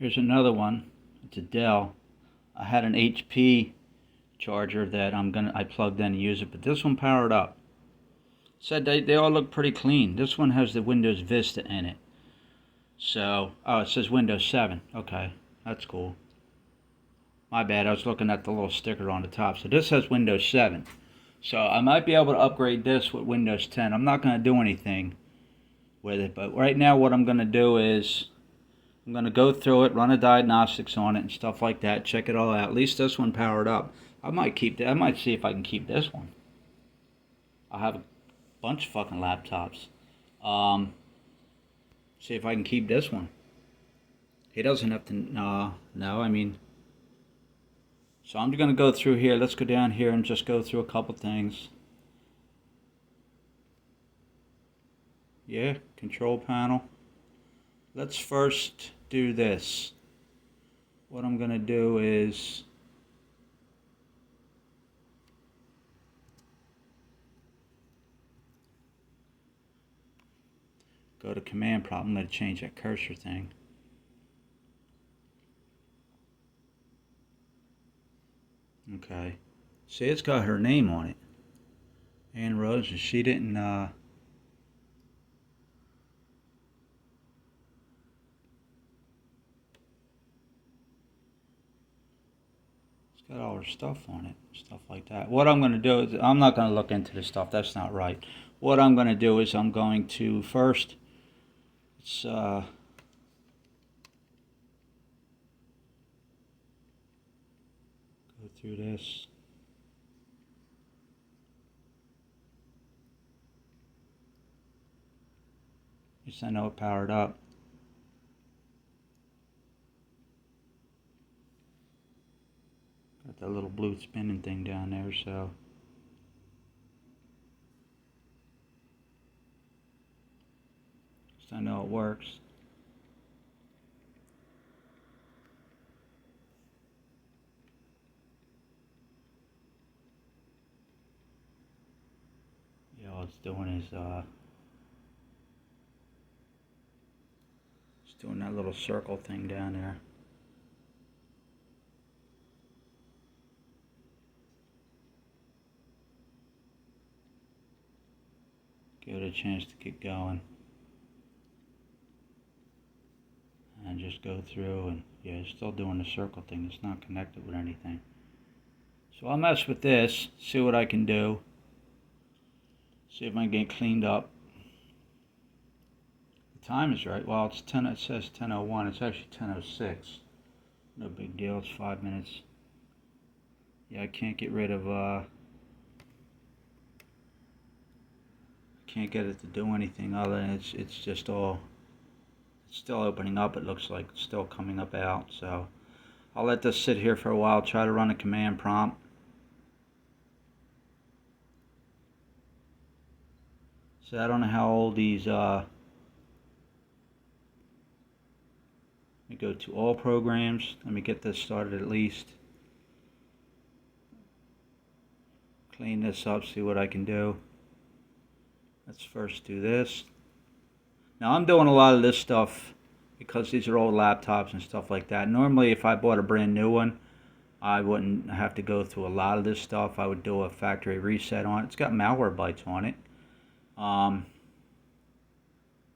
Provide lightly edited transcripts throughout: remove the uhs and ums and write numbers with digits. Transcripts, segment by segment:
Here's another one. It's a Dell. I had an HP charger that I plugged in to use it, but this one powered up. Said they all look pretty clean. This one has the Windows Vista in it. So, oh, it says Windows 7. Okay, that's cool. My bad, I was looking at the little sticker on the top. So this has Windows 7. So I might be able to upgrade this with Windows 10. I'm not going to do anything with it, but right now what I'm going to do is I'm going to go through it, run a diagnostics on it and stuff like that, check it all out. At least this one powered up. I might keep that. I might see if I can keep this one. I have a bunch of fucking laptops. See if I can keep this one. He doesn't have to, no, I mean, so I'm going to go through here. Let's go down here and just go through a couple things. Yeah, control panel. Let's first do this. What I'm going to do is go to command prompt. I'm going to change that cursor thing. Okay. See, it's got her name on it. Ann Rose, and she didn't, it's got all her stuff on it, stuff like that. What I'm going to do is, I'm not going to look into this stuff. That's not right. What I'm going to do is I'm going to first, it's, go through this. At least I know it powered up. Got that little blue spinning thing down there, so. At least I know it works. Yeah, all it's doing is, doing that little circle thing down there. Give it a chance to get going. And just go through and yeah, it's still doing the circle thing. It's not connected with anything. So I'll mess with this, see what I can do. See if I can get cleaned up. The time is right. Well, it's 10. It says 10:01. It's actually 10:06. No big deal. It's 5 minutes. Yeah, I can't get rid of. Can't get it to do anything other than it's just all. It's still opening up. It looks like it's still coming up out. So I'll let this sit here for a while. Try to run a command prompt. So I don't know how old these. Let me go to all programs. Let me get this started at least. Clean this up, see what I can do. Let's first do this. Now I'm doing a lot of this stuff because these are old laptops and stuff like that. Normally if I bought a brand new one, I wouldn't have to go through a lot of this stuff. I would do a factory reset on it. It's got Malwarebytes on it.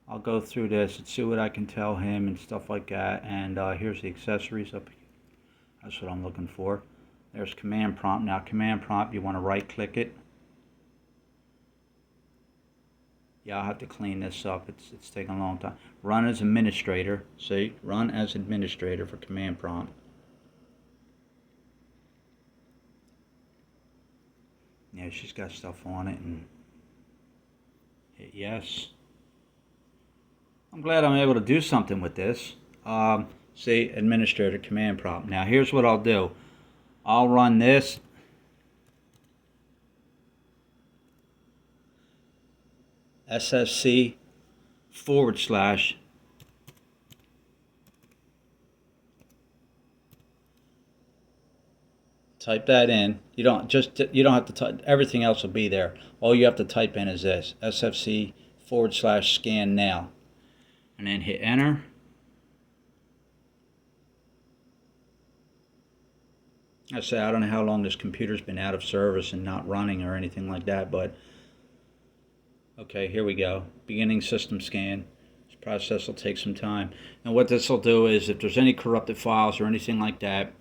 I'll go through this and see what I can tell him and stuff like that. And here's the accessories up here. That's what I'm looking for. There's command prompt. Now command prompt, you want to right click it. Yeah, I'll have to clean this up. It's taking a long time. Run as administrator. See? Run as administrator for command prompt. Yeah, she's got stuff on it and hit yes. I'm glad I'm able to do something with this. See, administrator command prompt. Now here's what I'll do. I'll run this. SFC /. Type that in. You don't have to type. Everything else will be there. All you have to type in is this: SFC /scan now, and then hit enter. I say I don't know how long this computer's been out of service and not running or anything like that, but okay, here we go. Beginning system scan. This process will take some time. And what this will do is if there's any corrupted files or anything like that,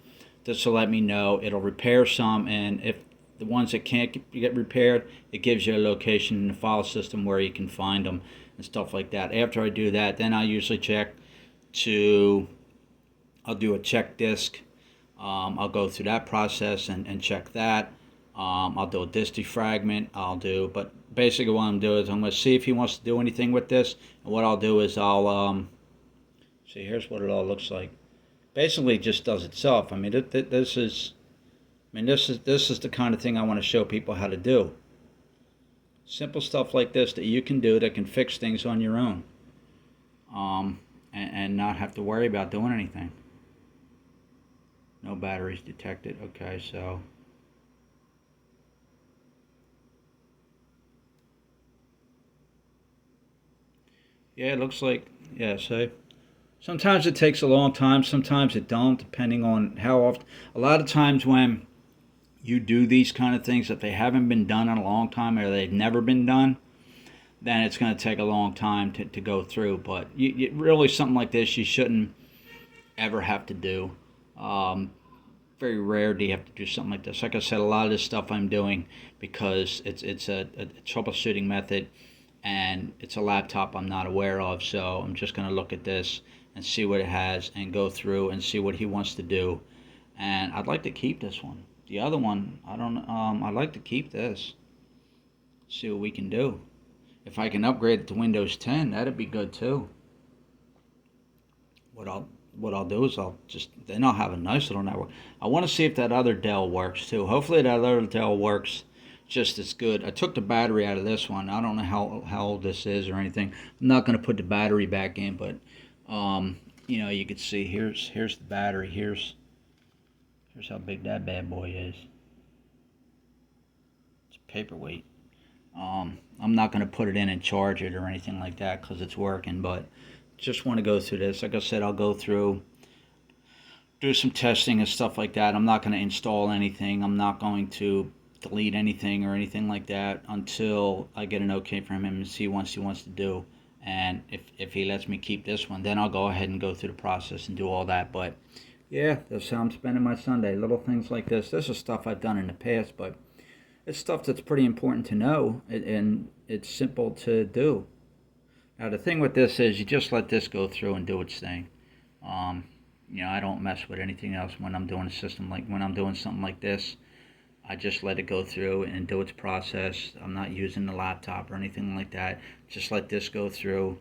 this will let me know. It'll repair some, and if the ones that can't get repaired, it gives you a location in the file system where you can find them and stuff like that. After I do that, then I usually I'll do a check disk. I'll go through that process and check that. I'll do a disk defragment. But basically what I'm doing is I'm going to see if he wants to do anything with this. And what I'll do is I'll, see, here's what it all looks like. Basically, it just does itself. I mean, this is the kind of thing I want to show people how to do. Simple stuff like this that you can do that can fix things on your own, and not have to worry about doing anything. No batteries detected. Okay, so yeah, it looks like, yeah, see. Sometimes it takes a long time, sometimes it don't, depending on how often. A lot of times when you do these kind of things, if they haven't been done in a long time or they've never been done, then it's going to take a long time to go through. But really, something like this, you shouldn't ever have to do. Very rare do you have to do something like this. Like I said, a lot of this stuff I'm doing because it's a troubleshooting method, and it's a laptop I'm not aware of. So I'm just going to look at this and see what it has and go through and see what he wants to do. And I'd like to keep this one. The other one, I don't. I'd like to keep this. See what we can do. If I can upgrade it to Windows 10, that'd be good too. What I'll do is then I'll have a nice little network. I want to see if that other Dell works too. Hopefully that other Dell works just as good. I took the battery out of this one. I don't know how old this is or anything. I'm not going to put the battery back in, but you can see here's the battery. Here's how big that bad boy is. It's a paperweight. I'm not going to put it in and charge it or anything like that because it's working, but just want to go through this. Like I said, I'll go through, do some testing and stuff like that. I'm not going to install anything. I'm not going to delete anything or anything like that until I get an okay from him and see what he wants to do. And if he lets me keep this one, then I'll go ahead and go through the process and do all that. But yeah, that's how I'm spending my Sunday. Little things like this. This is stuff I've done in the past, but it's stuff that's pretty important to know, and it's simple to do. Now the thing with this is you just let this go through and do its thing. I don't mess with anything else when I'm doing a system when I'm doing something like this. I just let it go through and do its process. I'm not using the laptop or anything like that. Just let this go through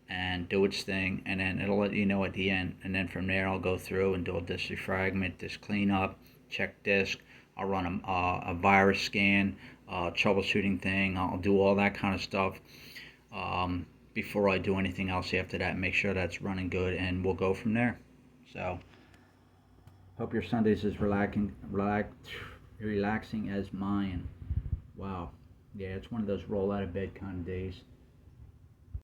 and do its thing, and then it'll let you know at the end. And then from there, I'll go through and do a disk defragment, disk cleanup, check disk. I'll run a virus scan, troubleshooting thing. I'll do all that kind of stuff before I do anything else after that. Make sure that's running good, and we'll go from there. So, hope your Sundays is relaxing as mine. Wow. Yeah, it's one of those roll out of bed kind of days.